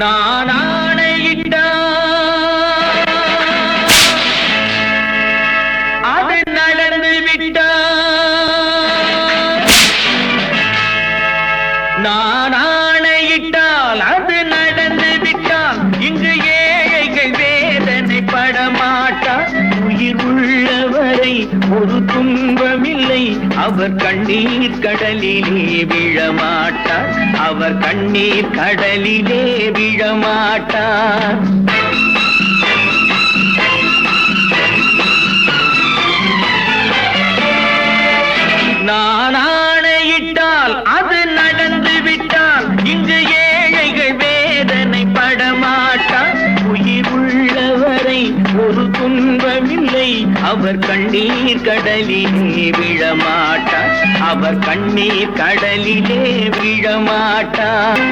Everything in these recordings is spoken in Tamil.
நான் ஆணையிட்ட அது நடந்து விட்ட நான் ஆணையிட்டால் அது நடந்து விட்டால் இங்கு ஏழைகள் வேதனை படமாட்டார். உயிர் உள்ளவரை ஒரு துன்பமில்லை, அவர் கண்ணீர் கடலிலே விழமாட்டார். அவர் கண்ணீர் கடலிலே விழமாட்டார். நான் ஆணையிட்டால் அது நடந்து விட்டால் இங்கு ஏழைகள் வேதனை படமாட்டார். உயிர் உள்ளவரை ஒரு துன்பமில்லை, அவர் கண்ணீர் கடலிலே விழமாட்டார். அவர் கண்ணீர் கடலிலே விழமாட்டார்.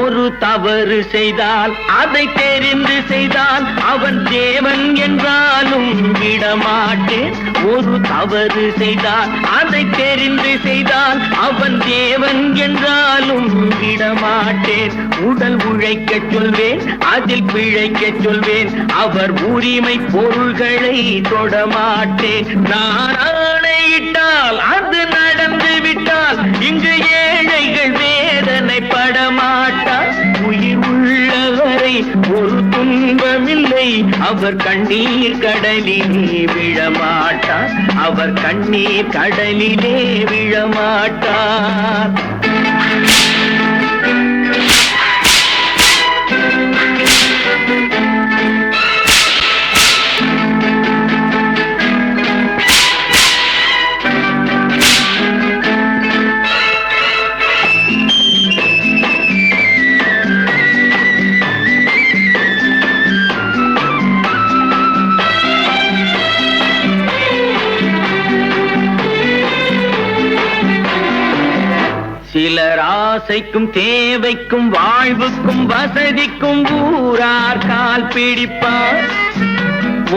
ஒரு தவறு செய்தால் அதை தெரிந்து செய்தால் அவன் தேவன் என்றாலும் விடமாட்டேன். ஒரு தவறு செய்தால் அதை தெரிந்து செய்தால் அவன் தேவன் என்றாலும் விடமாட்டேன். உடல் உழைக்கச் சொல்வேன், அதில் பிழைக்கச் சொல்வேன், அவர் உரிமை பொருள்களை தொடமாட்டேன். நான் ஆணையிட்டால் அது நடந்து விட்டால் இங்கு ஏழைகள் வேதனை படமாட்டார். உயிர் உள்ளவரை ஒரு துன்பமில்லை, அவர் கண்ணீர் கடலிலே விழமாட்டார். அவர் கண்ணீர் கடலிலே விழமாட்டார். சிலர் ஆசைக்கும் தேவைக்கும் வாழ்வுக்கும் வசதிக்கும் ஊரார் கால் பிடிப்பார்.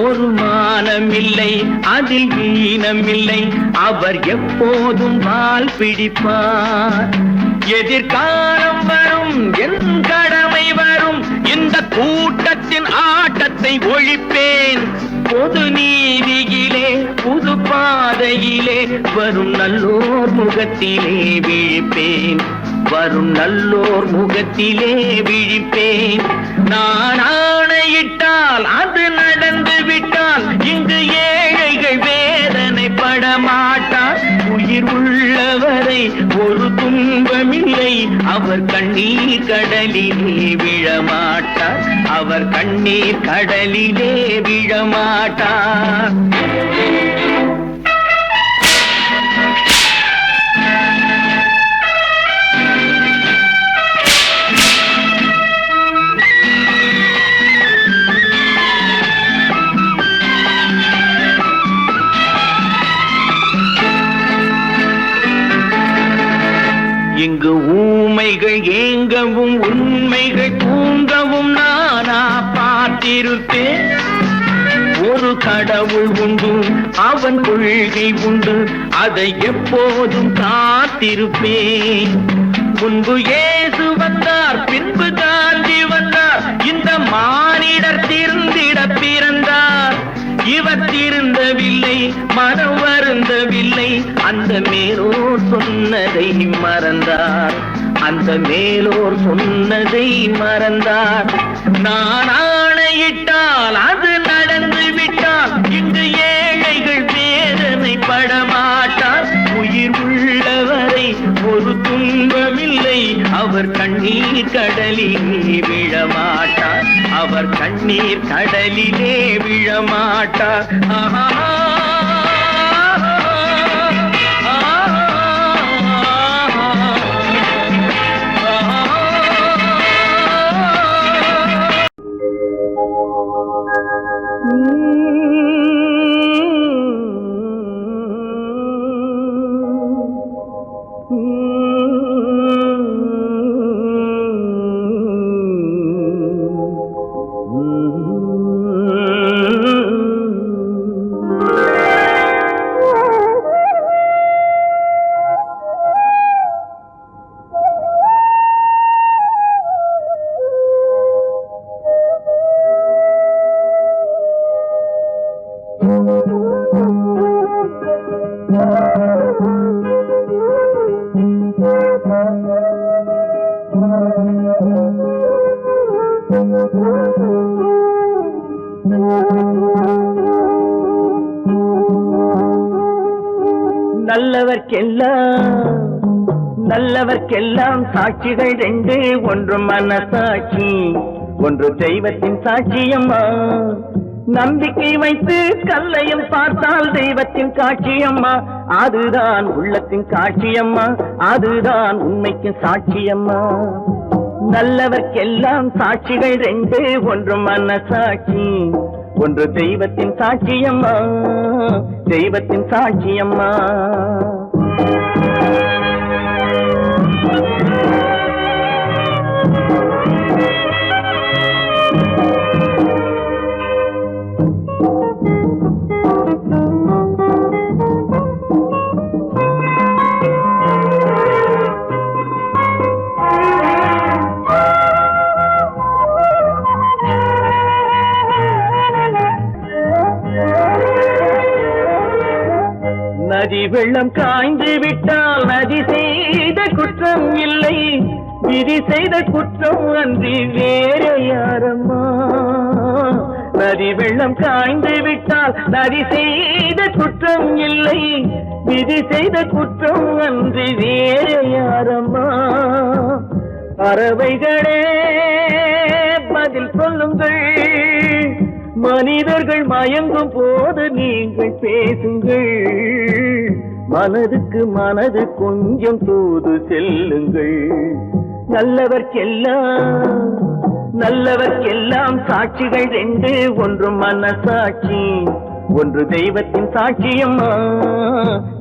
ஒரு மானமில்லை, அதில் ஈனமில்லை, அவர் எப்போதும் வால் பிடிப்பார். எதிர்காலம் வரும், என் கடமை வரும், இந்த கூட்டத்தின் ஆட்டத்தை ஒழிப்பேன். பொது நீதியிலே புது பாதையிலே வரும் நல்லோர் முகத்திலே விழிப்பேன். வரும் நல்லோர் முகத்திலே விழிப்பேன். நான் ஆணையிட்டால் அது நடந்து விட்டால் இங்கு ஏழைகள் வேதனை படமாட்டார். உயிர் உள்ளவரை ஒரு துன்பமில்லை, அவர் கண்ணீர் கடலிலே விழமாட்டார். அவர் கண்ணீர் கடலிலே விழமாட்டார். இங்கு ஊமைகள் ஏங்கவும் உண்மைகள் தூங்கவும் நானா பார்த்திருப்பேன். ஒரு கடவுள் உண்டு, அவன் கொள்கை உண்டு, அதை எப்போதும் காத்திருப்பேன். முன்பு இயேசு வந்தார், பின்பு காந்தி வந்தார், இந்த மானிடர் திருந்திட பிறந்தார். இவர் திருந்தவில்லை, மனம் வருந்தவில்லை, அந்த மேலோர் சொன்னதை மறந்தார். அந்த மேலோர் சொன்னதை மறந்தார். நான் ஆணையிட்டால் அது நடந்து விட்டால் இங்கு ஏழைகள் வேதனை படமாட்டார். உயிர் உள்ளவரை ஒரு துன்பமில்லை, அவர் கண்ணீர் கடலிலே விழமாட்டார். அவர் கண்ணீர் கடலிலே விழமாட்டார். ஆஹா. நல்லவர்க்கெல்லாம் சாட்சிகள் ரெண்டு, ஒன்று மனசாட்சி, ஒன்று தெய்வத்தின் சாட்சியம்மா. நம்பிக்கை வைத்து கல்லையும் பார்த்தால் தெய்வத்தின் காட்சியம்மா. அதுதான் உள்ளத்தின் காட்சியம்மா, அதுதான் உண்மைக்கு சாட்சியம்மா. நல்லவர்க்கெல்லாம் சாட்சிகள் ரெண்டு, ஒன்று மனசாட்சி, ஒன்று தெய்வத்தின் சாட்சியம்மா, தெய்வத்தின் சாட்சியம்மா. நதி வெள்ளம் காய்ந்து விட்டால் நதி செய்த குற்றம் இல்லை, விதி செய்த குற்றம் அன்றி வேற யாரம்மா. நதி வெள்ளம் காய்ந்து விட்டால் நதி செய்த குற்றம் இல்லை, விதி செய்த குற்றம் அன்றி வேற யாரம்மா. பறவைகளே பதில் சொல்லுங்கள், மனிதர்கள் மயங்கும் போது நீங்கள் பேசுங்கள். மனதுக்கு மனது கொஞ்சம் தூது செல்லுங்கள். நல்லவர்க்கெல்லாம் சாட்சிகள் ரெண்டு, ஒன்று மனசாட்சி, ஒன்று தெய்வத்தின் சாட்சியம்மா,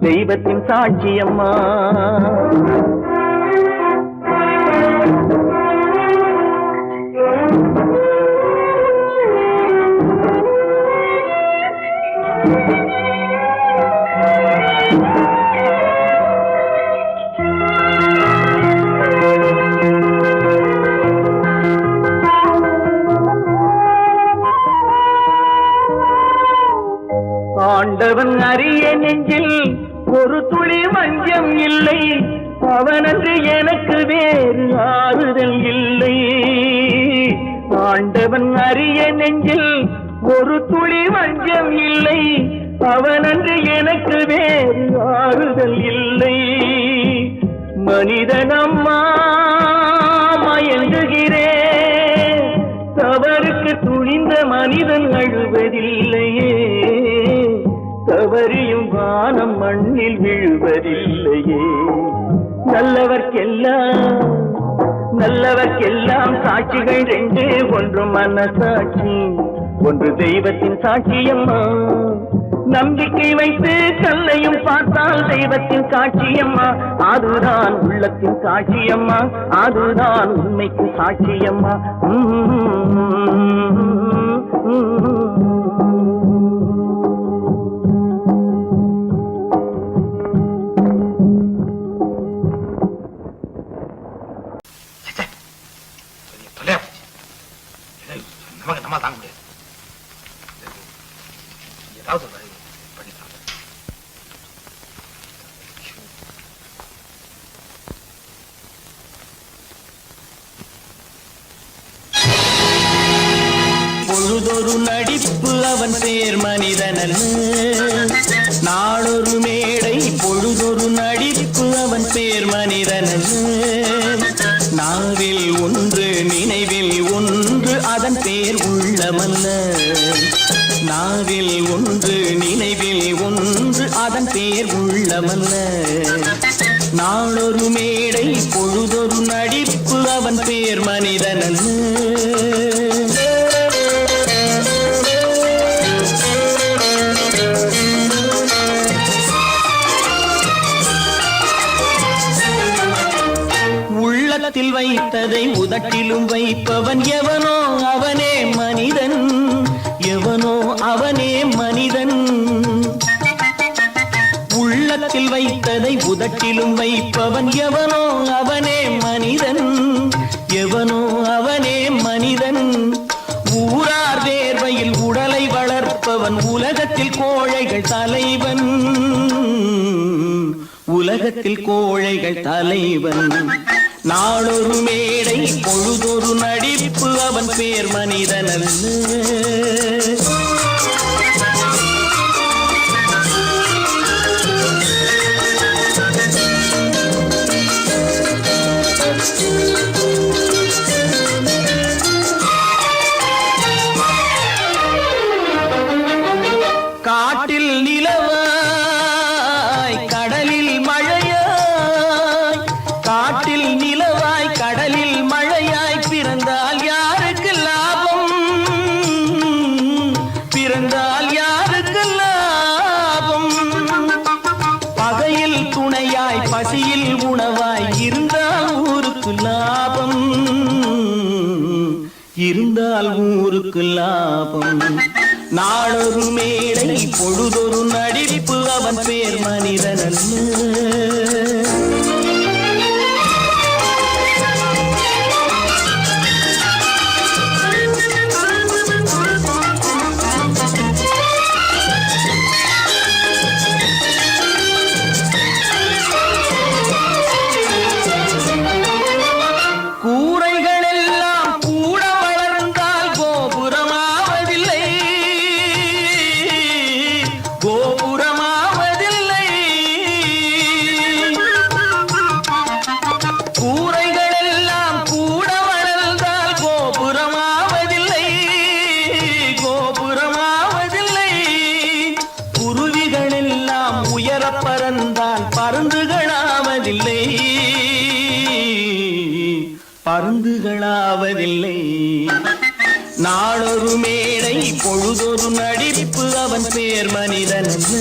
தெய்வத்தின் சாட்சியம்மா. ஆண்டவன் அறிய நெஞ்சில் ஒரு துளி வஞ்சம் இல்லை, அவனன்று எனக்கு வேறு ஆறுதல் இல்லை. ஆண்டவன் அறிய நெஞ்சில் ஒரு துளி வஞ்சம் இல்லை, அவனன்று எனக்கு வேறு ஆறுதல் இல்லை. மனிதனம்மா மயங்குகிறேன், தவறுக்கு துணிந்த மனிதன் அழுவதில்லையே, தவறியும் வானம் மண்ணில் விழுவதில்லையே. நல்லவர்க்கெல்லாம் சாட்சிகள் ரெண்டு, ஒன்று மனசாட்சி, ஒன்று தெய்வத்தின் சாட்சியம்மா. நம்பிக்கை வைத்து கல்லையும் பார்த்தால் தெய்வத்தின் காட்சியம்மா. அதுதான் உள்ளத்தின் காட்சியம்மா, அதுதான் உண்மைக்கு சாட்சியம்மா. நம்ம தாங்க முடியாது. ஏதாவது பண்ணிக்கலாம். பொழுதொரு நடிப்பு அவன் பேர் மனிதனல்ல, நாளொரு மேடை பொழுதொரு நடிப்பு அவன் பேர் மனிதனல்ல. நாவில் ஒன்று நினைவில் ஒன்று அதன் பேர் உள்ளமல்ல, நாவில் ஒன்று நினைவில் ஒன்று அதன் பேர் உள்ளமல்ல. நாளொரு மேடை பொழுதொரு நடிப்பு அவன் பேர் மனிதனல்ல. உள்ளத்தில் வைத்ததை உதட்டிலும் வைப்பவன் எவனோ அவனே மனிதன், எவனோ அவனே மனிதன். உள்ளத்தில் வைத்ததை உதட்டிலும் வைப்பவன் எவனோ அவனே மனிதன், எவனோ அவனே மனிதன். ஊரார் வேர்வையில் உடலை வளர்ப்பவன் உலகத்தில் கோழைகள் தலைவன், உலகத்தில் கோழைகள் தலைவன். நாளொரு மேடை பொழுதொரு நடிப்பு அவன் பேர் மனிதனல்ல. உறவாய் பசியில் உணவாய் இருந்தால் ஊருக்கு லாபம், இருந்தால் ஊருக்கு லாபம். நாளொரு மேடை பொழுதொரு நடிப்பு அவன் பேர் மனிதனல்ல. பறந்தால் பருந்துகளாவதில்லை, பருந்துகளாவதில்லை. நாளொரு மேடை பொழுதொரு நடிப்பு அவன் பேர் மனிதனல்ல.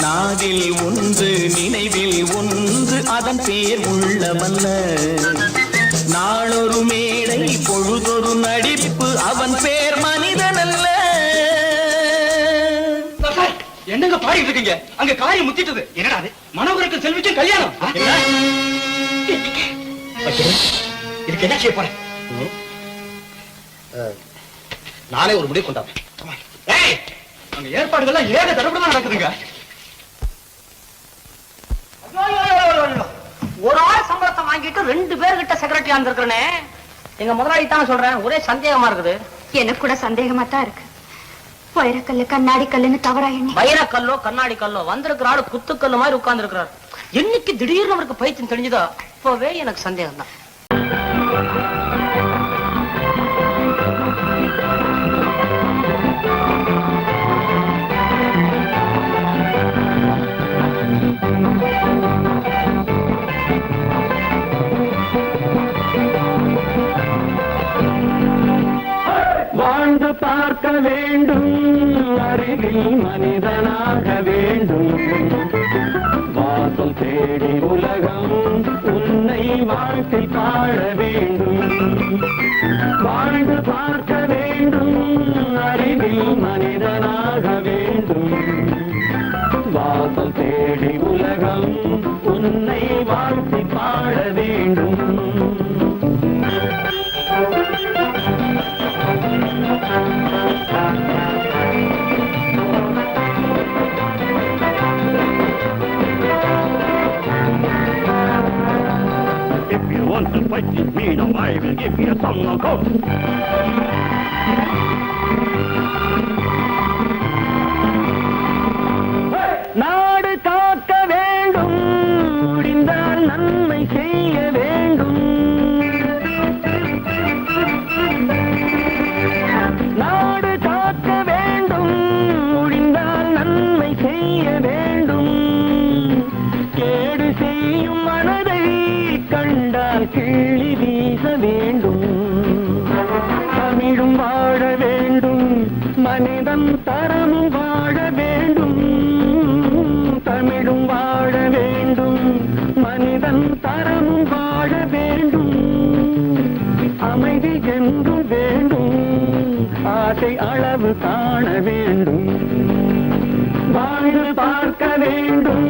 நாவில் ஒன்று நினைவில் ஒன்று அதன் பேர் உள்ளமல்ல. நாளொரு மேடை பொழுதொரு நடிப்பு அவன் பேர் மனிதனல்ல. என்னங்க பாடிட்டு இருக்கீங்க? அங்க காரியம் முத்திட்டது. என்னடா அது? மனோகருக்கு செல்விக்கும் கல்யாணம். இதுக்கு என்ன செய்ய போறேன்? நானே ஒரு முடிவு கொண்டாங்க. அங்க ஏற்பாடுகள்லாம் ஏக தடபடமா நடக்குதுங்க. ஒரு ஆள் சம்பளத்தை வாங்கிட்டு 2 பேர்கிட்ட செக்ரட்டரியா இருந்திருக்கிறேனே. எங்க முதலாளி தான் சொல்றேன், ஒரே சந்தேகமா இருக்குது. எனக்கு கூட சந்தேகமா தான் இருக்கு. வைரக்கல்லு கண்ணாடி கல்லுன்னு தவறா எண்ணி வைரக்கல்லோ கண்ணாடி கல்லோ வந்திருக்கிற ஆளு குத்துக்கல்லு மாதிரி உட்கார்ந்து இருக்கிறார். என்னைக்கு திடீர்னு அவருக்கு பைத்தியம் தெரிஞ்சதோ அப்பவே எனக்கு சந்தேகம் தான். வாழ்ந்து பார்க்க வேண்டும், அறிவில் மனிதனாக வேண்டும். வாசல் தேடி உலகம் உன்னை வாழ்க்கை பாட வேண்டும். வாழ்ந்து பார்க்க வேண்டும், அறிவில் மனிதனாக வேண்டும். வாசல் தேடி உலகம் உன்னை வாழ்க்கை பாட வேண்டும். If you want to fight with me, now I will give you a song of hope. நாடு காக்க வேண்டும், முடிந்தால் நன்மை செய்ய வேண்டும். நாடு காக்க வேண்டும், முடிந்தால் நன்மை செய்ய வேண்டும். கேடு செய்யும் மனதை கண்டால் கிள்ளி வீச வேண்டும். தமிழும் வாழ வேண்டும், மனிதன் தரமும் வாழ வேண்டும். தமிழும் வாழ வேண்டும், மனிதன் தரமும் வாழ வேண்டும். அமைதி என்றும் வேண்டும், ஆசை அளவு காண வேண்டும். வாழ்ந்து பார்க்க வேண்டும்,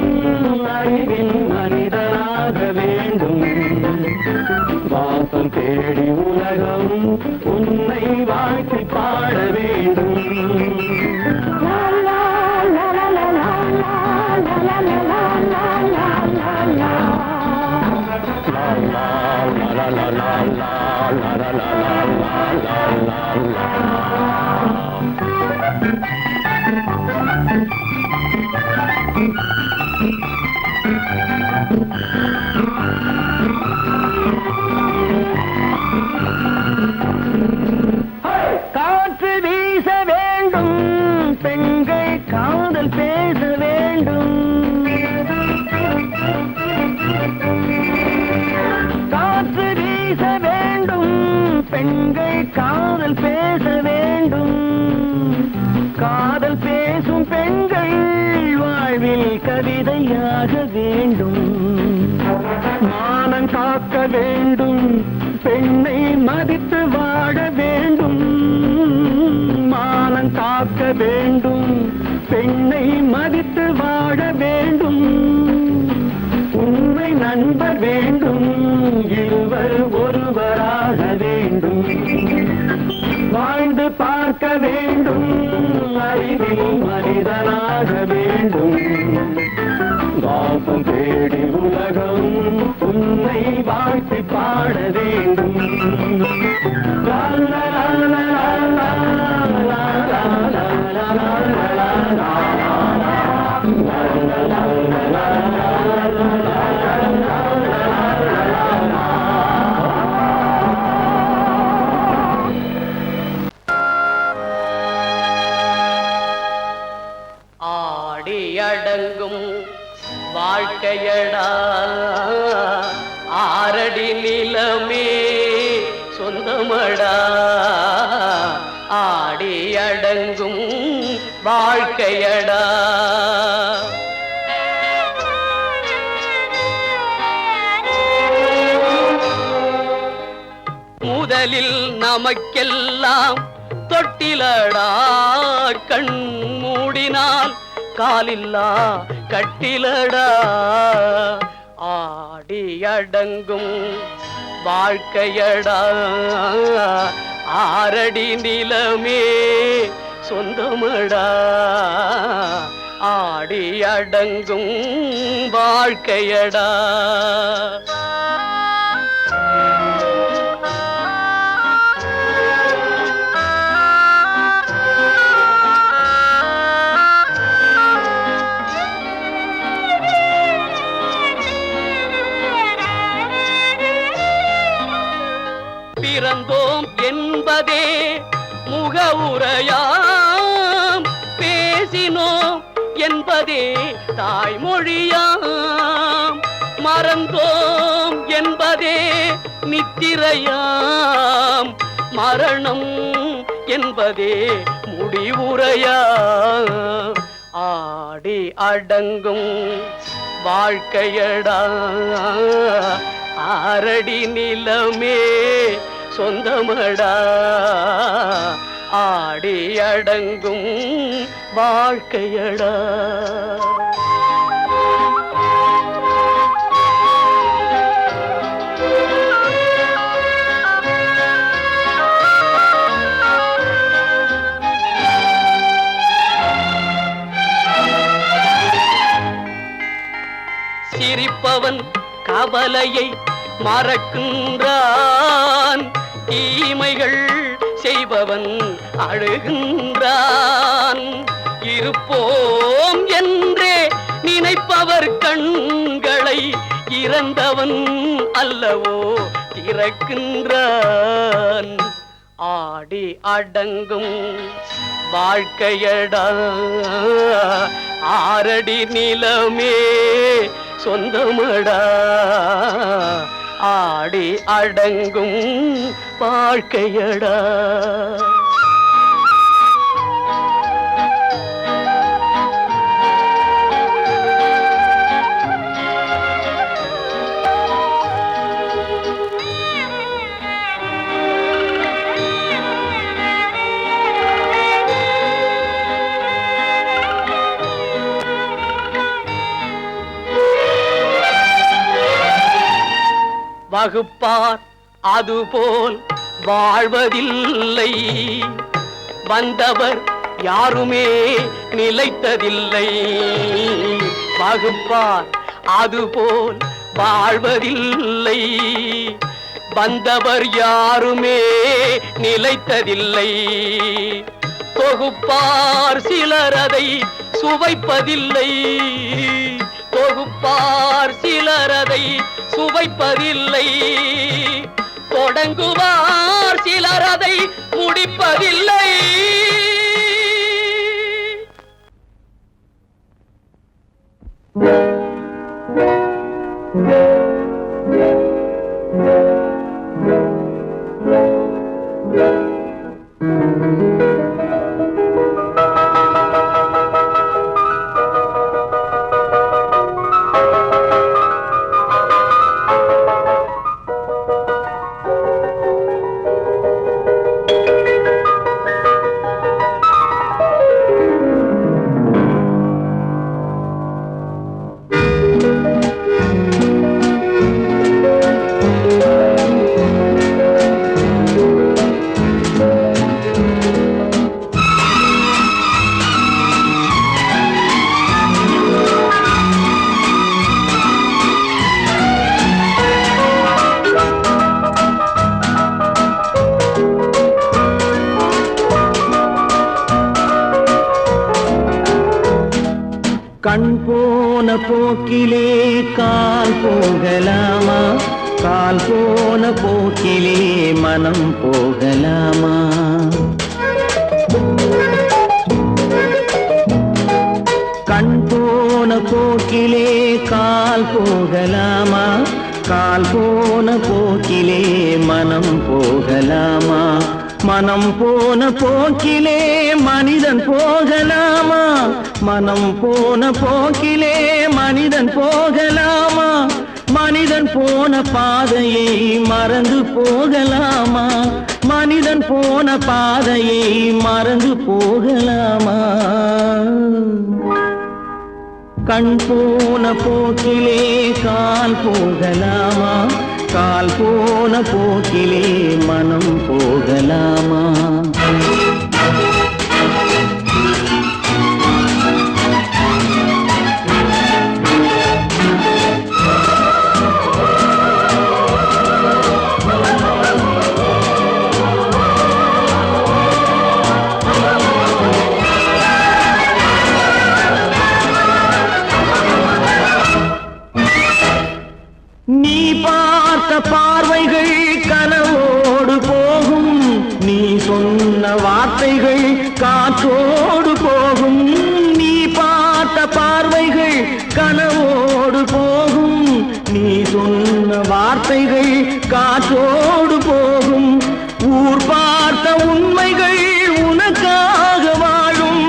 அறிவில் மனிதனாக வேண்டும். வாசம் தேடி உலகம் உன்னை வாழ்க்கை பாட வேண்டும். காற்று வீச வேண்டும், பெண்கள் காதல் பேச வேண்டும். காற்று வீச வேண்டும், பெண்கள் காதல் பேச வேண்டும். காதல் பேசும் பெண்கள் வாழ்வில் கவிதையாக வேண்டும். வேண்டும், மானம் காக்க வேண்டும், பெண்ணை மதித்து வாழ வேண்டும், மானம் காக்க வேண்டும், பெண்ணை மதித்து வாழ வேண்டும், உண்மை நண்பர் வேண்டும், இருவர் ஒருவராக வேண்டும், வாழ்ந்து பார்க்க வேண்டும், அறிவில் மனிதனாக வேண்டும், வாசம் தேடி உலகம் உன்னை வாழ்த்தி பாட வேண்டும். லா லா லா லா லா லா லா லா லா லா. அடங்கும் வாழ்க்கையடா ஆரடி நிலமே சொந்தமடா ஆடி அடங்கும் வாழ்க்கையடா முதலில் நமக்கெல்லாம் தொட்டிலடா கண் மூடினால் காலில்லா கட்டிலடா ஆடி அடங்கும் வாழ்க்கையடா ஆரடி நிலமே சொந்தமடா ஆடி அடங்கும் வாழ்க்கையடா பிறந்தோம் என்பதே முகவுரையாம் பேசினோம் என்பதே தாய்மொழியாம் மறந்தோம் என்பதே நித்திரையாம் மரணம் என்பதே முடிவுரையாம் ஆடி அடங்கும் வாழ்க்கையடா ஆரடி நிலமே சொந்தமடா ஆடி அடங்கும் வாழ்க்கையடா சிரிப்பவன் கவலையை மறக்கின்றான் தீமைகள் செய்பவன் அழுகின்றான் இருப்போம் என்றே நினைப்பவர் கண்களை இறந்தவன் அல்லவோ திறக்கின்றான் ஆடி அடங்கும் வாழ்க்கையடா ஆரடி நிலமே சொந்தமடா ஆடி அடங்கும் வாழ்க்கையடா வகுப்பார் அதுபோல் வாழ்வதில்லை வந்தவர் யாருமே நிலைத்ததில்லை வகுப்பார் அதுபோல் வாழ்வதில்லை வந்தவர் யாருமே நிலைத்ததில்லை தொகுப்பார் சிலர் அதை சுவைப்பதில்லை தொகுப்பார் சிலர் அதை சுவைப்பதில்லை தொடங்குவார் சிலர் அதை முடிப்பதில்லை போக்கிலே கால் போகலாமா, கால் போன போக்கிலே மனம் போகலாமா? கண் போன போக்கிலே கால் போகலாமா, கால் போன போக்கிலே மனம் போகலாமா? மனம் போன போக்கிலே மனிதன் போகலாமா, மனம் போன போக்கிலே மனிதன் போகலாமா? மனிதன் போன பாதையை மறந்து போகலாமா, மனிதன் போன பாதையை மறந்து போகலாமா? கண் போன போக்கிலே கால் போகலாமா, கால் போன போக்கிலே மனம் போகலாமா? நீ பார்த்த பார்வைகள் கனவோடு போகும், நீ சொன்ன வார்த்தைகள் காற்றோடு போகும். நீ பார்த்த பார்வைகள் கனவோடு போகும், நீ சொன்ன வார்த்தைகள் காற்றோடு போகும். ஊர் பார்த்த உண்மைகள் உனக்காக வாழும்,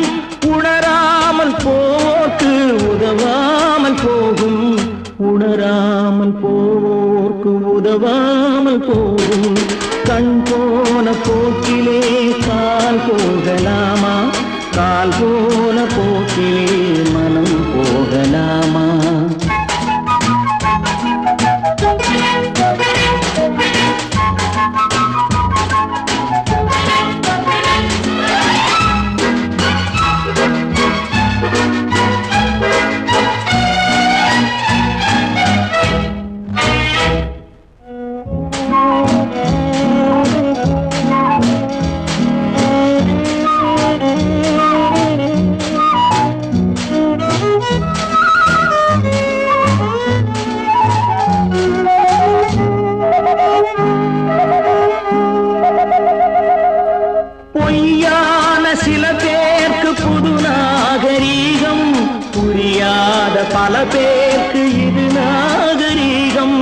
உணராமல் போக்கு உதவாமல் போகும், உணராமல் போவோர்க்கு உதவாமல் போகும். கண் போன போக்கிலே கால் போகலாமா, கால் போன போக்கிலே மனம் போகலாமா? பொய்யான சில பேருக்கு புது நாகரீகம், புரியாத பல பேருக்கு இது நாகரீகம்.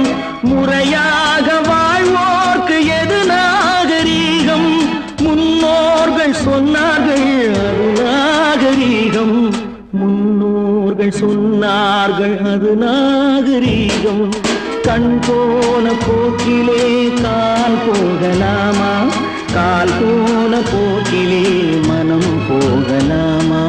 முறையாக வாழ்வோர்க்கு எது நாகரீகம்? முன்னோர்கள் சொன்னார்கள் அது நாகரீகம், முன்னோர்கள் சொன்னார்கள் அது நாகரீகம். கண் போன போக்கிலே கால் போகலாமா, கால் போன போக்கிலே மனம் போகலாமா?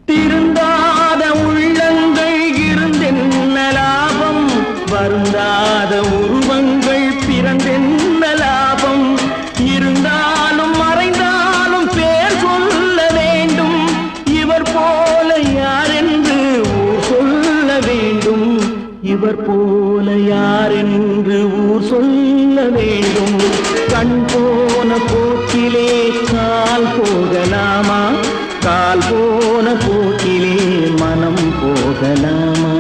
திருந்தாத உள்ளங்கள் இருந்தென்ன லாபம், வருந்தாத உருவங்கள் பிறந்தென்ன லாபம்? இருந்தாலும் மறைந்தாலும் பேர் சொல்ல வேண்டும், இவர் போல யாரென்று ஊர் சொல்ல வேண்டும், இவர் போல யாரென்று ஊர் சொல்ல வேண்டும். கண் போன போக்கிலே கால் போகலாமா, கால் போன போக்கிலே மனம் போகலாமா?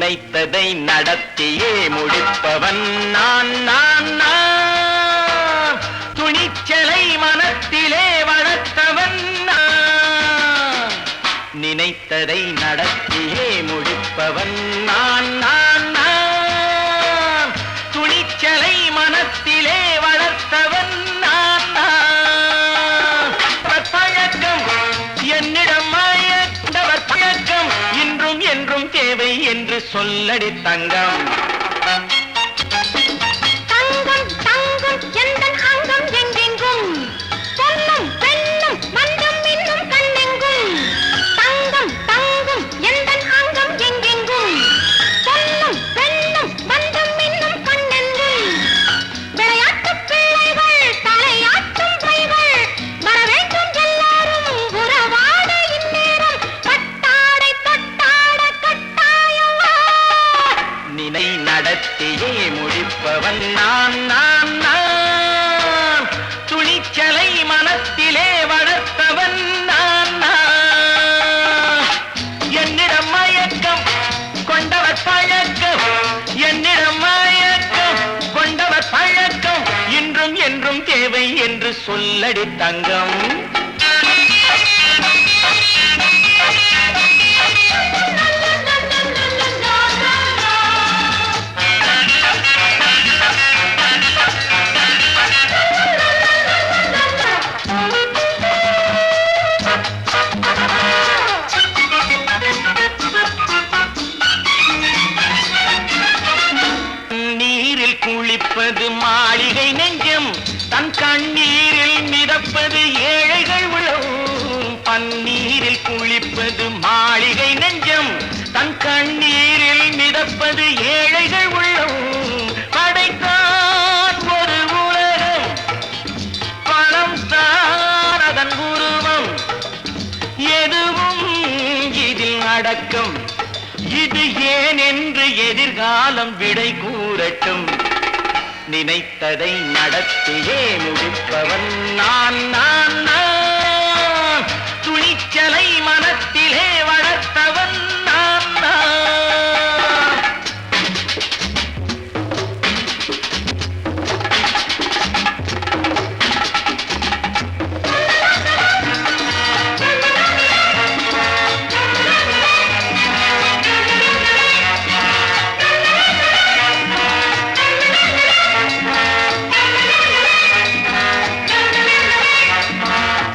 நினைத்ததை நடத்தியே முடிப்பவன் நான் நான் நான். துணிச்சலை மனத்திலே வளர்த்தவன் நான். நினைத்ததை நடத்தியே முடிப்பவன் நான் நான் நான். துணிச்சலை மனத்திலே வளர்த்தவன் நான் நான். பழக்கம் என்னிடம் மயந்தவர் பழக்கம் இன்றும் என்றும் தேவை என்று சொல்லடி தங்கம். தங்கம் தங்கம் எந்தன் அங்கம் எங்கெங்கும் பொன்னும் பெண்ணும் மந்தம் இன்னும் கண்ணெங்கும். தங்கம் தங்கம் எந்தன் அங்கம் எங்கெங்கும் பொன்னும் பெண்ணும் மந்தம் இன்னும் கண்ணெங்கும். விளையாட்டு பிள்ளைகள் தலையாட்டும் பைகள் வர வேண்டும் எல்லாரும் உறவாட இந்நேரம் கட்டாடை தொட்டாட கட்டாயவா. நினை நடத்தியே முடிப்பவன் நான் நான் நான். துணிச்சலை மனத்திலே வளர்த்தவன் நான் நான். என்னிடம் மயக்கம் கொண்டவர் பழக்கம் என்னிடம் மயக்கம் கொண்டவர் பழக்கம் இன்றும் என்றும் தேவை என்று சொல்லடி தங்கம். நீரில் குளிப்பது மாளிகை நெஞ்சம் தன் கண்ணீரில் மிதப்பது ஏழைகள் உளவும். பன்னீரில் குளிப்பது மாளிகை நெஞ்சம் தன் கண்ணீரில் மிதப்பது ஏழைகள் உள்ளவும். படைத்தான் ஒரு உலகம் பணம் தான் அதன் உருவம் எதுவும் இதில் அடக்கம். இது ஏன் என்று எதிர்காலம் விடை கூறட்டும். நினைத்ததை நடத்தியே முடிப்பவன் நான் நான் நான். துணிச்சலை மனத்திலே வளர்த்தவன் நான் நான்.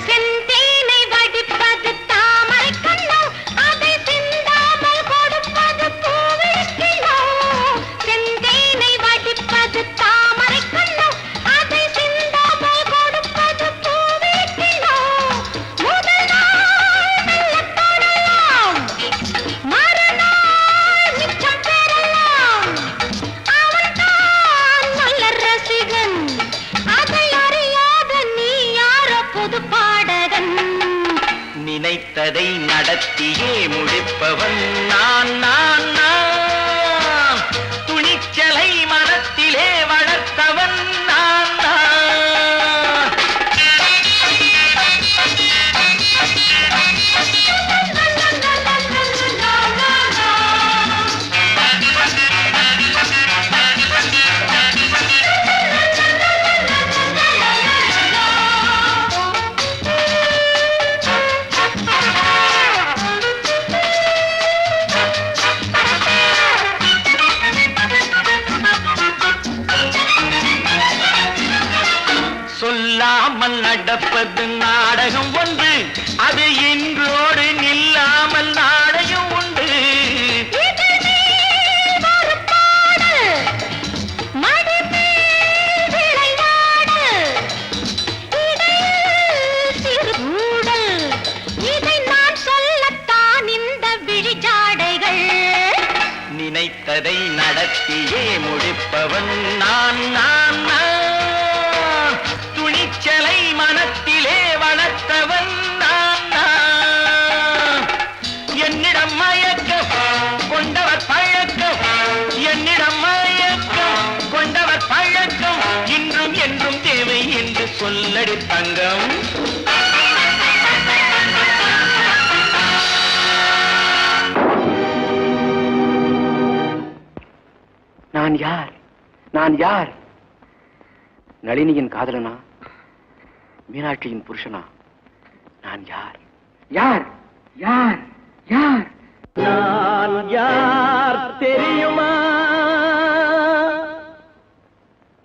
செந்தேனை வடிப்பது தாமரை கண்ணோ அதை சிந்தாமல் கொடுப்பது பூவிழிக்கிழோ. செந்தேனை வடிப்பது தாமரை கண்ணோ அதை சிந்தாமல் கொடுப்பது பூவிழிக்கிழோ. முதல் நாள் மெல்ல தொடலாம் மறுநாள் மிச்சம் பெறலாம். அவன்தான் நல்ல ரசிகன் அதை அறியாத நீ யாரோ புது பாடகன். நினைத்ததை நடத்தியே முடிப்பவன் நான் நான் நான். துணிச்சலை மனத்திலே வளர்த்தவன் நான் நான். சொல்லாமல் நடப்பது நாடகம் ஒன்று அது இன்றோடு நில்லாமல் நாடகம் உண்டு. இதழ் மேல் ஒரு பாடு, மடி மேல் விளையாடு, இடையில் சிறு ஊடல், இதை நான் சொல்லத்தான் இந்த விழிஜாடைகள். நினைத்ததை நடத்தியே முடிப்பவன் நான் நான் நான். துணிச்சலை மனத்திலே வளர்த்தவன் நான் நான். என்னிடம் மயக்கம் கொண்டவர் பழக்கம் என்னிடம் மயக்கம் கொண்டவர் பழக்கம் இன்றும் என்றும் தேவை என்று சொல்லடி தங்கம். நான் யார்? நான் யார்? நளினியின் காதலனா? மீனாட்சியின் புருஷனா? நான் யார்? யார்? யார்? யார்? நான் யார் தெரியுமா?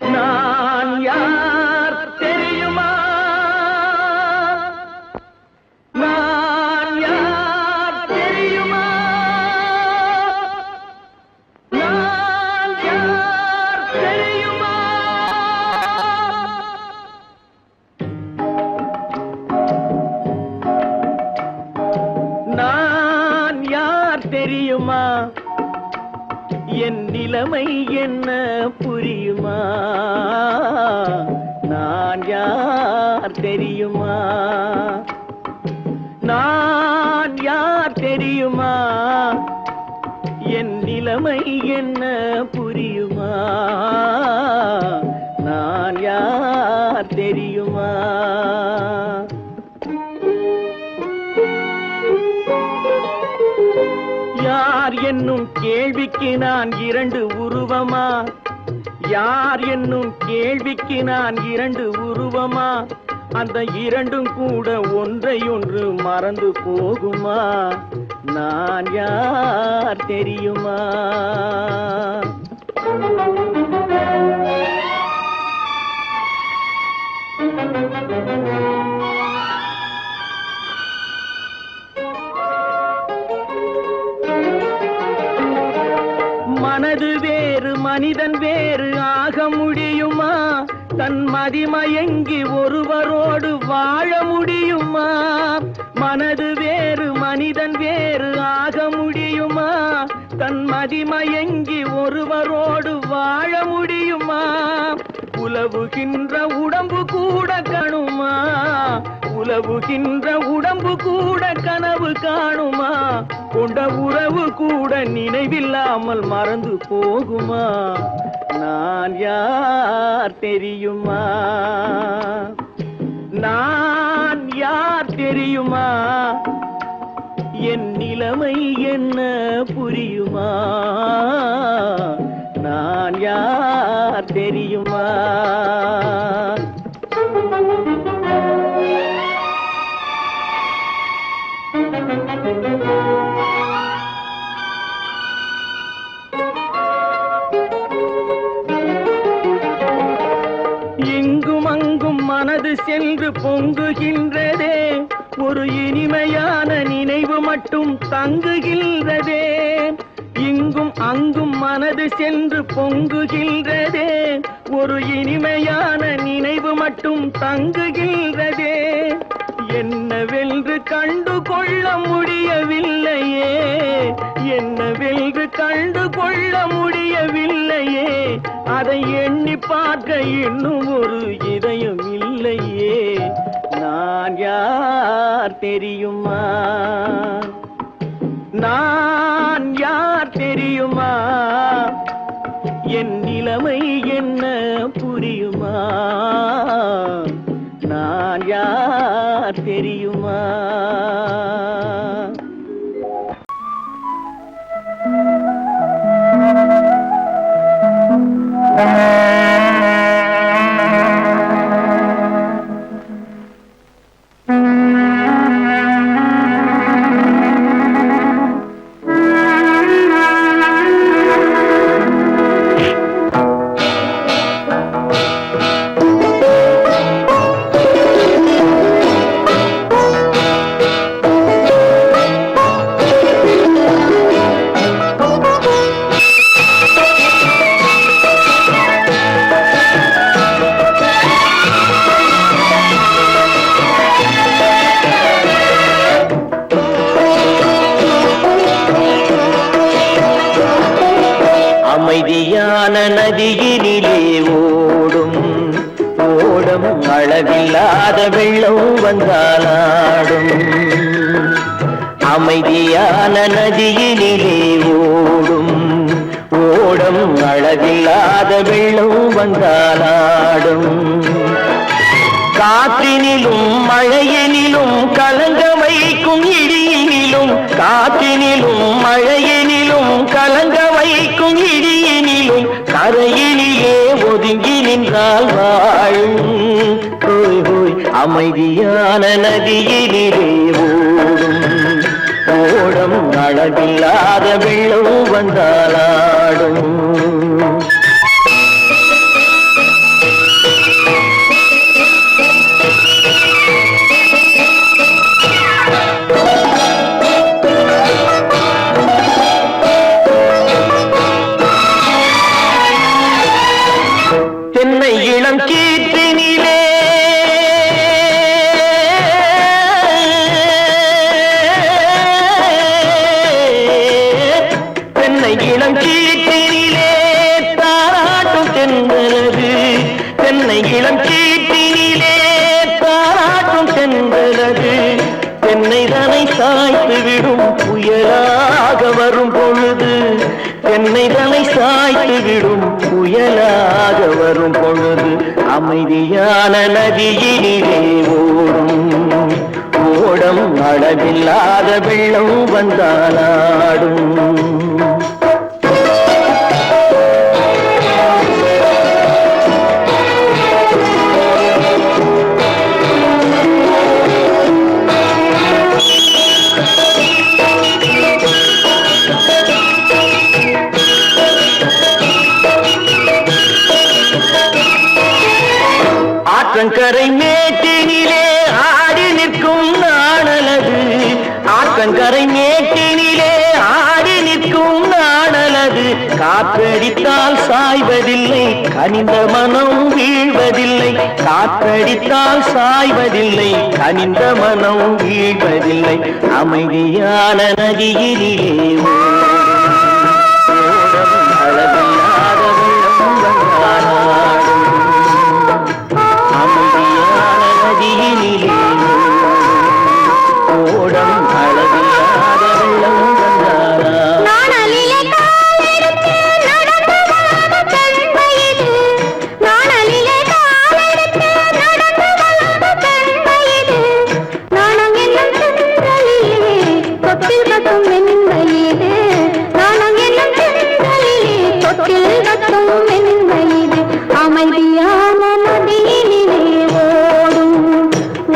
நான் யார் தெரியுமா? நான் யார் தெரியுமா? நான் யார் தெரியுமா? நான் யார் தெரியுமா? என் நிலைமை என்ன புரியுமா? நான் யார் தெரியுமா? நான் யார் தெரியுமா? என் நிலைமை என்ன புரியுமா? நான் யார் தெரியுமா? யார் என்னும் கேள்விக்கு நான் இரண்டு உருவமா? யார் என்னும் கேள்விக்கு நான் இரண்டு உருவமா? அந்த இரண்டும் கூட ஒன்றையொன்று மறந்து போகுமா? நான் யார் தெரியுமா? மனது வேறு மனிதன் வேறு ஆக முடியுமா? தன் மதிமயங்கி ஒருவரோடு வாழ முடியுமா? மனது வேறு மனிதன் வேறு ஆக முடியுமா? தன் மதிமயங்கி ஒருவரோடு வாழ முடியுமா? உலவுகின்ற உடம்பு கூட கணுமா? உலவுகின்ற உடம்பு கூட கனவு காணுமா? கொண்ட உறவு கூட நினைவில்லாமல் மறந்து போகுமா? நான் யார் தெரியுமா? நான் யார் தெரியுமா? என் நிலைமை என்ன புரியுமா? நான் யார் தெரியுமா? இங்கும் அங்கும் மனது சென்று பொங்குகின்றதே, ஒரு இனிமையான நினைவு மட்டும் தங்குகின்றதே. இங்கும் அங்கும் மனது சென்று பொங்குகின்றதே, ஒரு இனிமையான நினைவு மட்டும் தங்குகின்றதே. என்னவென்று கண்டு கொள்ள முடியவில்லையே, என்னவென்று கண்டு கொள்ள முடியவில்லையே. அதை எண்ணி பார்க்க இன்னும் ஒரு இதயம் இல்லையே. நான் யார் தெரியுமா? நான் யார் தெரியுமா? என் நிலைமை என்ன புரியுமா? நான் யார் தெரியுமா? அமைதியான நதியினிலே ஓடும் ஓடும் அளவில்லாத வெள்ளம் வந்தாலாடும். அமைதியான நதியினிலே ஓடும் ஓடும் அளவில்லாத வெள்ளம் வந்தாலாடும். காற்றினிலும் மழையினிலும் கலங்க வைக்கும் இடியினிலும் வெயிலினிலும் காற்றினிலும் மழையினிலும் கலங்க வைக்கும் இடியினிலும் கரையினிலே ஒதுங்கி நின்றால் வாழும் ஹோய் ஹோய் அமைதியான நதியினிலே ஓடும் ஓடம் அளவில்லாத வெள்ளம் வந்தாலாடும் தென்னை இளம் கீற்றினிலே தென்னை இளம் கீற்றினிலே தாராட்டும் தென்றலது தென்னை இளம் கீற்றினிலே தாராட்டும் தென்றலது தென்னை தனை சாய்த்து விடும் புயலாக வரும் பொழுது தென்னை தலை சாய்த்து விடும் புயலாக வரும் பொழுது அமைதியான நதியினிலே ஓடும் ஓடம் அளவில்லாத வெள்ளம் வந்தாலாடும் ஆற்றங்கரை மேட்டினிலே ஆடி நிற்கும் நாணலது ஆற்றங்கரை மேட்டினிலே ஆடி நிற்கும் நாணலது காற்றடித்தால் சாய்வதில்லை கனிந்த மனம் வீழ்வதில்லை காற்றடித்தால் சாய்வதில்லை கனிந்த மனம் வீழ்வதில்லை அமைதியான நதியினிலே ஓடும் அளவில்லாத வெள்ளம் வந்தாலாடும் அமைதியான நதியினிலே ஓடம் அளவில்லாத வெள்ளம் வந்தாலாடும் நாணலிலே காலெடுத்து நடந்து வளர்ந்த பெண்மையிது நாணலிலே காலெடுத்து நடந்து வளர்ந்த பெண்மையிது நாணம் என்னும் செந்தலிலே தொட்டில் கட்டும் மென்மையிது நாணம் என்னும் செந்தலிலே தொட்டில் கட்டும் மென்மையிது அமைதியான நதியினிலே ஓடும்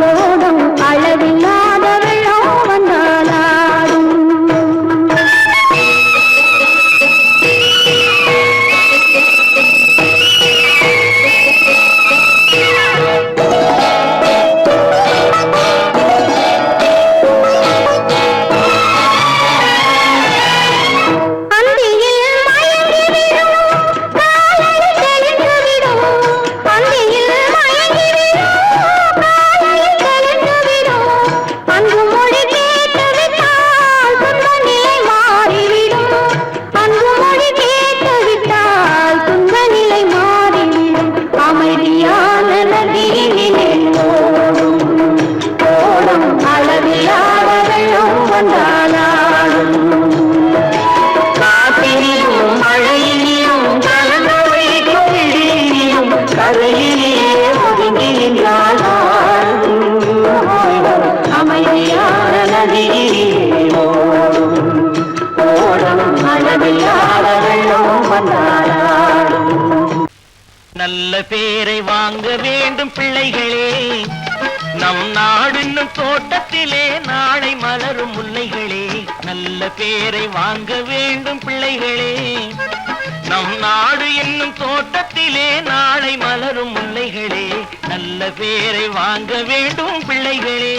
ஓடும் அளவில்லாத வெள்ளம் வந்தாலாடும் அந்தியில் மயங்கிவிடும் காலையில் தெளிந்துவிடும் அந்தியில் மயங்கிவிடும் காலையில் தெளிந்துவிடும் அன்பு மொழி கேட்டுவிட்டால் துன்ப நிலை மாறிவிடும் அன்பு மொழி கேட்டுவிட்டால் துன்ப நிலை மாறிவிடும் அமைதியான நதியினிலே ஓடும் ஓடும் அளவில்லாத வெள்ளம் வந்தாலாடும் காற்றினிலும் மழையினிலும் கலங்க வைக்கும் இடியினிலும் கரையிலே ஒதுங்கி நின்றால் அமைதியான நதியிலே ஓடும் ஓடும் அளவில்லாத வெள்ளம் வந்தாலாடும் நல்ல பேரை வாங்க வேண்டும் பிள்ளைகளே நம் நாடு என்னும் தோட்டத்திலே நாளை மலரும் முல்லைகளே நல்ல பேரை வாங்க வேண்டும் பிள்ளைகளே நம் நாடு என்னும் தோட்டத்திலே நாளை மலரும் முல்லைகளே நல்ல பேரை வாங்க வேண்டும் பிள்ளைகளே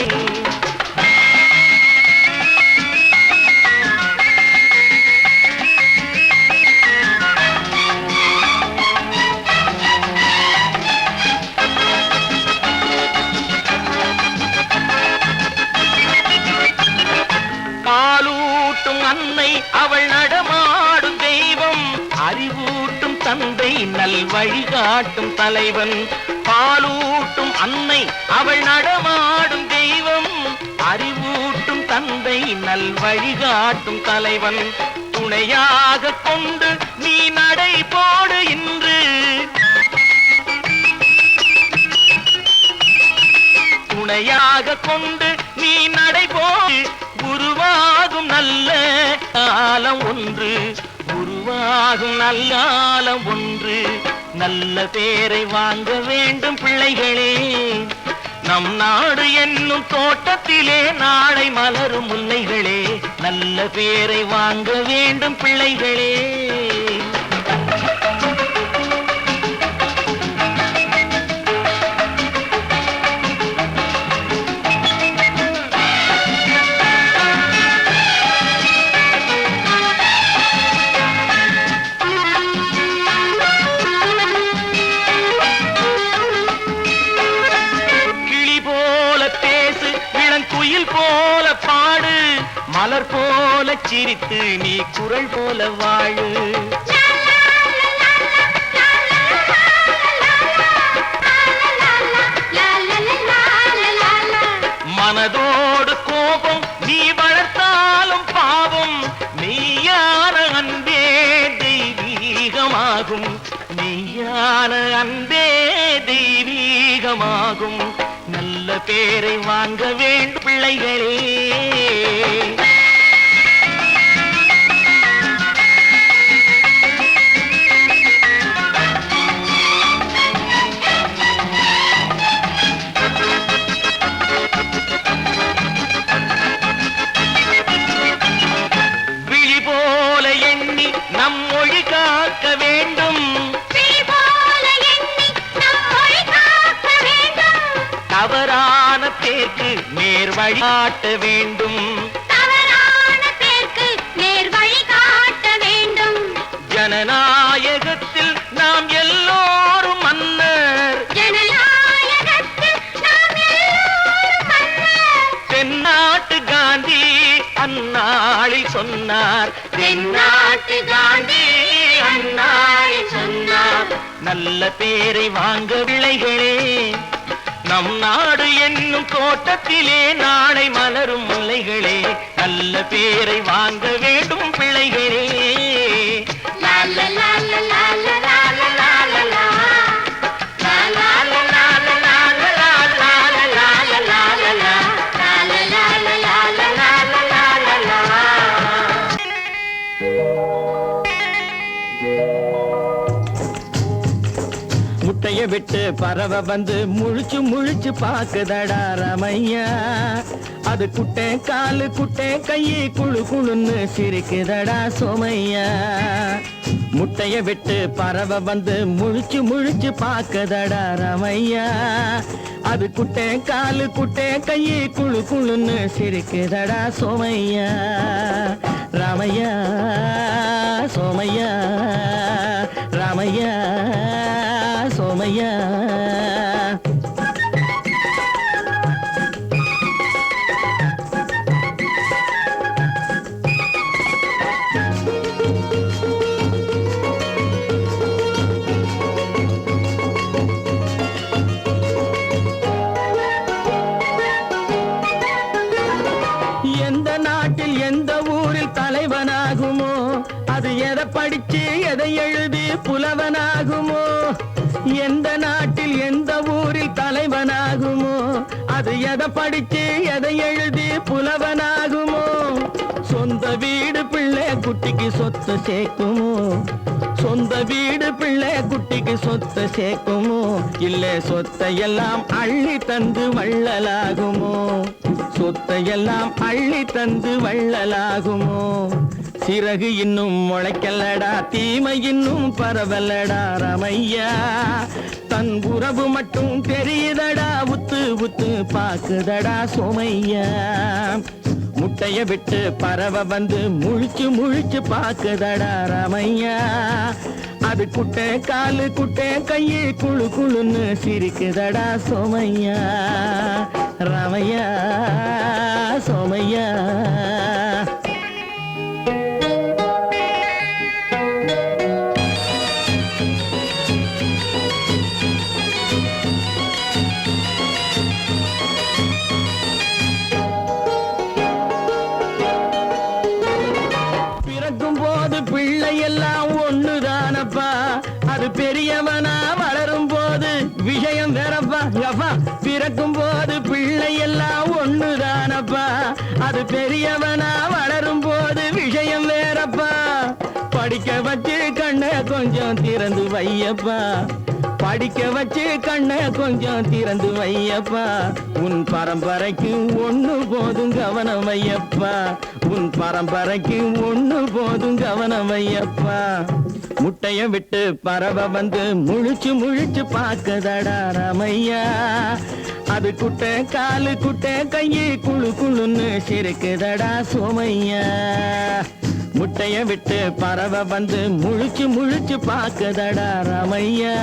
பாலூட்டும் அன்னை அவள் நடமாடும் தெய்வம் அறிவூட்டும் தந்தை நல் வழிகாட்டும் தலைவன் பாலூட்டும் அன்னை அவள் நடமாடும் தெய்வம் அறிவூட்டும் தந்தை நல் வழிகாட்டும் தலைவன் துணையாக கொண்டு நீ நடை போடு இன்று துணையாக கொண்டு நீ நடைபோடு உருவாகும் நல்ல காலம் ஒன்று, உருவாகும் நல்ல காலம் ஒன்று. நல்ல பேரை வாங்க வேண்டும் பிள்ளைகளே, நம் நாடு என்னும் தோட்டத்திலே நாளை மலரும் முல்லைகளே. நல்ல பேரை வாங்க வேண்டும் பிள்ளைகளே. குயில் போல பாடு, மலர் போல சிரித்து நீ குரல் போல வாழு. மனதோடு கோபம் நீ வளர்த்தாலும் பாவம், மெய்யான அன்பே தெய்வீகமாகும், மெய்யான அன்பே தெய்வீகமாகும். நல்ல பேரை வாங்க வேண்டும் பிள்ளைகளே. விழி போல எண்ணி நம் மொழி காக்க வேண்டும், தவறான பேருக்கு நேர் வழி காட்ட வேண்டும், தவறான பேருக்கு நேர் வழி காட்ட வேண்டும். ஜனநாயகத்தில் நாம் எல்லோரும் மன்னர், ஜனநாயகத்தில் நாம் எல்லோரும் மன்னர். தென்னாட்டு காந்தி அந்நாளில் சொன்னார், தென்னாட்டு காந்தி அந்நாளில் சொன்னார். நல்ல பேரை வாங்க பிள்ளைகளே, நம் நாடு என்னும் தோட்டத்திலே நாளை மலரும் முல்லைகளே. நல்ல பேரை வாங்க வேண்டும் பிள்ளைகளே. முட்டைய விட்டு பறவை வந்து முழிச்சு முழிச்சு பாக்குதடா ரமையா, அது குட்டை காலு குட்டை கையை குழு குழுன்னு சிரிக்குதடா சோமையா. முட்டைய விட்டு பறவை வந்து முழிச்சு முழிச்சு பாக்குதடா ரமையா, அது குட்டை காலு குட்டை கையை குழு குழுன்னு சிரிக்குதடா சோமையா. ராமையா சோமையா, ராமையா சோமையா. எந்த நாட்டில் எந்த ஊரில் தலைவனாகுமோ, அது எதை படிச்சு எதை எழுதி புலவனாகுமோ. எந்த நாட்டில் எந்த ஊரில் தலைவனாகுமோ, அது எதை படிச்சு எதை எழுதி புலவனாகுமோ. சொந்த வீடு பிள்ளை குட்டிக்கு சொத்து சேர்க்குமோ, சொந்த வீடு பிள்ளை குட்டிக்கு சொத்து சேர்க்குமோ. இல்ல சொத்தையெல்லாம் அள்ளி தந்து வள்ளலாகுமோ, சொத்தையெல்லாம் அள்ளி தந்து வள்ளலாகுமோ. சிறகு இன்னும் முளைக்கல்லடா, தீமை இன்னும் பரவலடா ரமையா. தன் உறவு மட்டும் தெரியுதடா, உத்து உத்து பாக்குதடா சோமையா. முட்டைய விட்டு பறவை வந்து முழிச்சு முழிச்சு பாக்குதடா ரமையா, அது குட்டை காலு குட்டை கையை குழு குழுன்னு சிரிக்குதடா சோமையா. ரமையா சோமையா. அது பெரியவனா வளரும் போது விஷயம் வேறப்பா அப்பா பிறக்கும் போது பிள்ளை எல்லாம் ஒண்ணுதானப்பா அது பெரியவனா வளரும் போது விஷயம் வேறப்பா படிக்க வச்சு கண்ணை கொஞ்சம் திறந்து வையப்பா படிக்க வச்சு கண்ணை கொஞ்சம் திறந்து வையப்பா உன் பரம்பரைக்கு ஒண்ணு போதும் கவனம் வையப்பா உன் பரம்பரைக்கு ஒண்ணு போதும் கவனம் வையப்பா முட்டைய விட்டு பறவை வந்து முழிச்சு முழிச்சு பார்க்கதடா ராமையா அது குட்டை காலு குட்டை கையு குழு குழுன்னு சிரிக்குதடா சோமையா முட்டைய விட்டு பறவை வந்து முழிச்சு முழிச்சு பார்க்கதடா ராமையா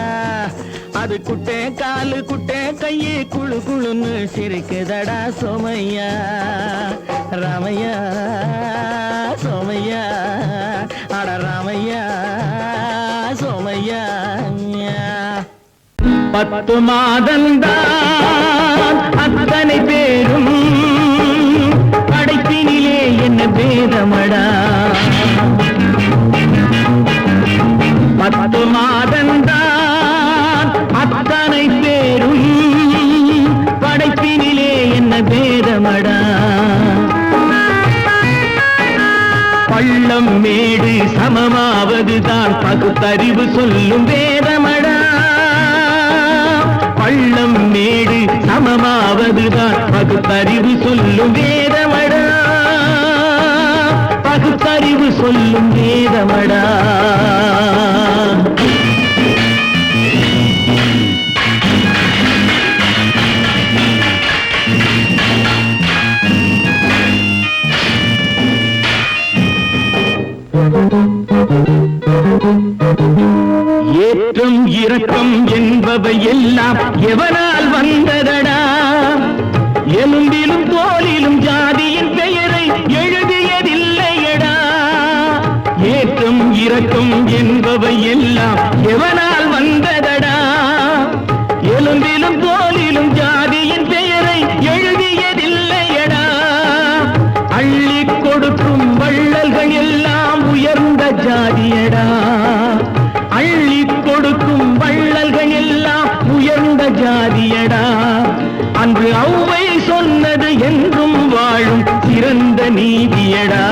அது குட்டை காலு குட்டை கையு குழு குழுன்னு சிரிக்குதடா சோமையா ராமையா சோமையா அட ராமையா சோமையா 10 மாதந்தான் அத்தனை பேரும் படைப்பினிலே என்ன பேதமடா 10 மாதந்தான் அத்தனை பேரும் படைப்பினிலே என்ன பேதமடா பள்ளம் மேடு சமமாவதுதான் பகுத்தறிவு சொல்லும் வேதமடா பள்ளம் மேடு சமமாவதுதான் பகுத்தறிவு சொல்லும் வேதமடா பகுத்தறிவு சொல்லும் வேதமடா ஏற்றம் இரக்கம் என்பவை எல்லாம் எவனால் வந்ததடா எலும்பிலும் தோலிலும் ஜாதியின் பெயரை எழுதியதில்லையடா ஏற்றம் இரக்கம் என்பவை எல்லாம் எவனால் வந்ததடா எலும்பிலும் தோலிலும் ஜாதியின் பெயரை எழுதியதில்லையடா அள்ளி கொடுக்கும் வள்ளல்கள் எல்லாம் உயர்ந்த ஜாதியடா அள்ளி கொடுக்கும் வள்ளல்கள் எல்லாம் உயர்ந்த ஜாதியடா அன்று ஔவை சொன்னது என்றும் வாழும் சிறந்த நீதியடா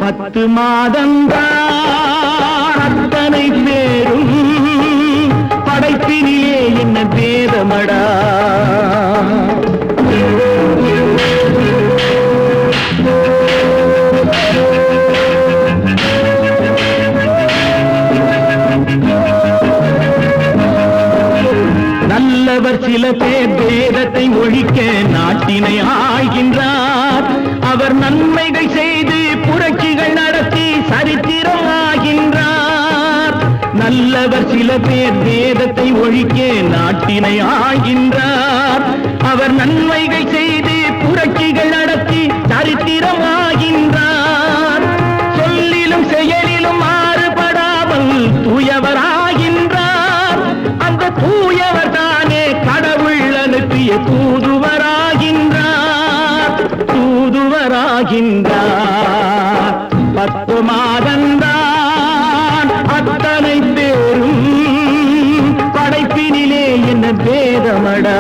10 மாதந்தான் அத்தனை பேரும் படைப்பினிலே என்ன பேதமடா நல்லவர் சில பேர் வேதத்தை ஒழிக்க நாட்டினை ஆள்கின்றார் அவர் நன்மைகள் செய்து புரட்சிகள் நடத்தி சரித்திரம் ஆகின்றார் நல்லவர் சில பேர் வேதத்தை ஒழிக்க நாட்டினை ஆள்கின்றார் அவர் நன்மைகள் செய்து புரட்சிகள் நடத்தி சரித்திரம் ஆகின்றார் சொல்லிலும் செயலிலும் மாறுபடாமல் தூயவராகின்றார் அந்த தூயவர் தானே கடவுள் அனுப்பிய தூதுவராகின்றார் 10 மாதந்தான் அத்தனை பேரும் படைப்பினிலே என்ன பேதமடா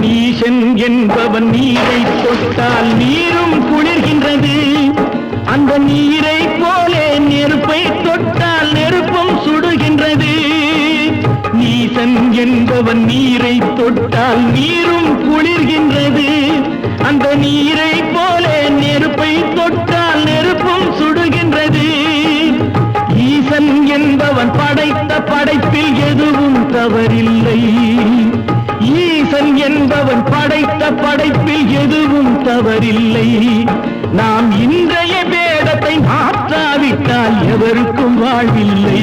நீசன் என்பவன் நீரை தொட்டால் நீரும் குளிர்கின்றது அந்த நீரை போலே நெருப்பை தொட்டால் நெருப்பும் சுடுகின்றது நீசன் என்பவன் நீரை தொட்டால் நீரும் குளிர்கின்றது அந்த நீரை போலே நெருப்பை தொட்டால் நெருப்பும் சுடுகின்றது ஈசன் என்பவன் படைத்த படைப்பில் எதுவும் தவறில்லை ஈசன் என்பவன் படைத்த படைப்பில் எதுவும் தவறில்லை நாம் இன்றைய வேதத்தை மாற்றாவிட்டால் எவருக்கும் வாழ்வில்லை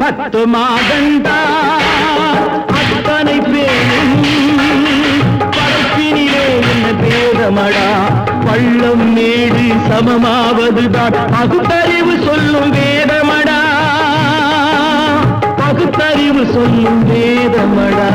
10 மாதந்தான் அத்தனை பேரும் படைப்பினிலே என்ன பேதமடா பள்ளம் மேடு சமமாவதுதான் பகுத்தறிவு சொல்லும் வேதமடா பகுத்தறிவு சொல்லும் வேதமடா